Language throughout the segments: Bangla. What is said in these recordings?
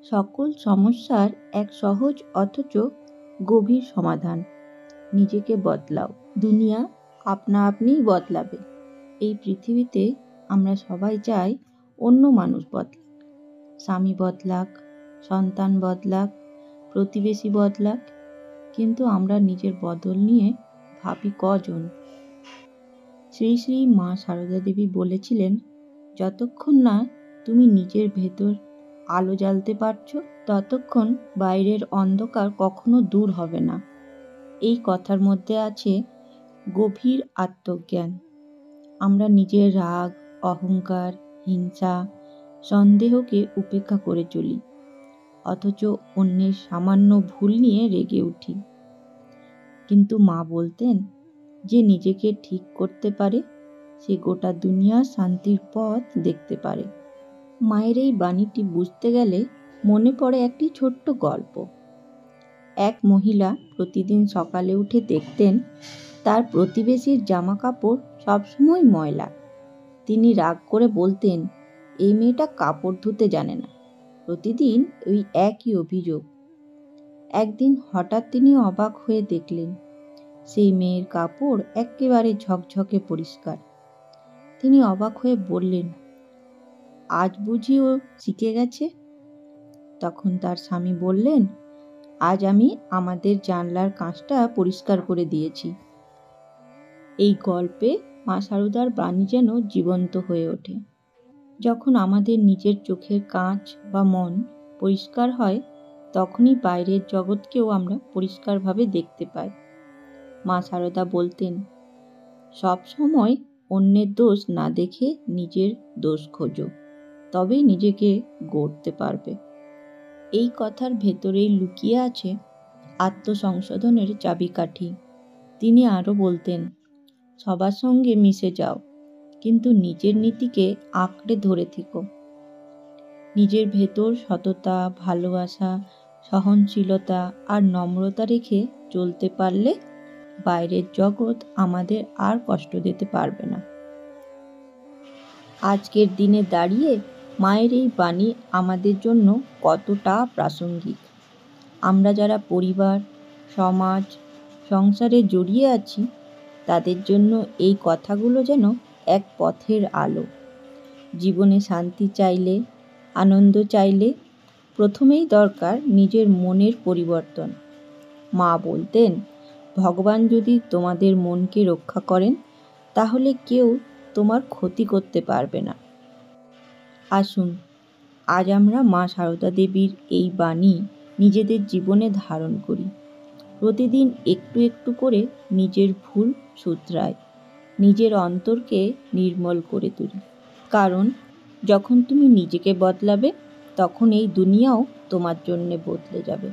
সকল সমস্যার এক সহজ অথচ গভীর সমাধান। নিজেকে বদলাও, দুনিয়া আপনা আপনিই বদলাবে। এই পৃথিবীতে আমরা সবাই চাই অন্য মানুষ বদলাক, স্বামী বদলাক, সন্তান বদলাক, প্রতিবেশী বদলাক, কিন্তু আমরা নিজের বদল নিয়ে ভাবি কজন? শ্রী শ্রী মা সারদা দেবী বলেছিলেন, যতক্ষণ না তুমি নিজের ভেতর আলো জ্বালতে পারছো ততক্ষণ বাইরের অন্ধকার কখনো দূর হবে না। এই কথার মধ্যে আছে গভীর আত্মজ্ঞান। আমরা নিজের রাগ, অহংকার, হিংসা, সন্দেহকে উপেক্ষা করে চলি, অথচ অন্যের সামান্য ভুল নিয়ে রেগে উঠি। কিন্তু মা বলতেন, যে নিজেকে ঠিক করতে পারে সে গোটা দুনিয়ার শান্তির পথ দেখতে পারে। মায়ের এই বাণীটি বুঝতে গেলে মনে পড়ে একটি ছোট্ট গল্প। এক মহিলা প্রতিদিন সকালে উঠে দেখতেন তার প্রতিবেশীর জামা কাপড় সবসময় ময়লা। তিনি রাগ করে বলতেন, এই মেয়েটা কাপড় ধুতে জানে না, প্রতিদিন ওই একই অভিযোগ। একদিন হঠাৎ তিনি অবাক হয়ে দেখলেন সেই মেয়ের কাপড় একেবারে ঝকঝকে পরিষ্কার। তিনি অবাক হয়ে বললেন, আজ বুঝি ও শিখে গেছে? তখন তার স্বামী বললেন, আজ আমি আমাদের জানলার কাঁচটা পরিষ্কার করে দিয়েছি। এই গল্পে মা সারদার বাণী যেন জীবন্ত হয়ে ওঠে। যখন আমাদের নিজের চোখের কাঁচ বা মন পরিষ্কার হয়, তখনই বাইরের জগৎকেও আমরা পরিষ্কারভাবে দেখতে পাই। মা সারদা বলতেন, সব সময় অন্যের দোষ না দেখে নিজের দোষ খোঁজো, তবেই নিজেকে গড়তে পারবে। এই কথার ভেতরেই লুকিয়ে আছে আত্মসংশোধনের চাবিকাঠি। তিনি আরও বলতেন, সবার সঙ্গে মিশে যাও, কিন্তু নিজের নীতিকে আঁকড়ে ধরে থেকো। নিজের ভেতর সততা, ভালোবাসা, সহনশীলতা আর নম্রতা রেখে চলতে পারলে বাইরের জগৎ আমাদের আর কষ্ট দিতে পারবে না। আজকের দিনে দাঁড়িয়ে মায়ের এই বাণী আমাদের জন্য কতটা প্রাসঙ্গিক। আমরা যারা পরিবার, সমাজ, সংসারে জড়িয়ে আছি, তাদের জন্য এই কথাগুলো যেন এক পথের আলো। জীবনে শান্তি চাইলে, আনন্দ চাইলে প্রথমেই দরকার নিজের মনের পরিবর্তন। মা বলতেন, ভগবান যদি তোমাদের মনকে রক্ষা করেন, তাহলে কেউ তোমার ক্ষতি করতে পারবে না। আসুন, আজ আমরা মা সারদা দেবীর এই বাণী নিজেদের জীবনে ধারণ করি। প্রতিদিন একটু একটু করে নিজের ভুল শুধরাই, নিজের অন্তরকে নির্মল করে তুলি। কারণ যখন তুমি নিজেকে বদলাবে, তখন এই দুনিয়াও তোমার জন্যে বদলে যাবে।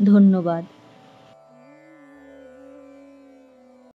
ধন্যবাদ।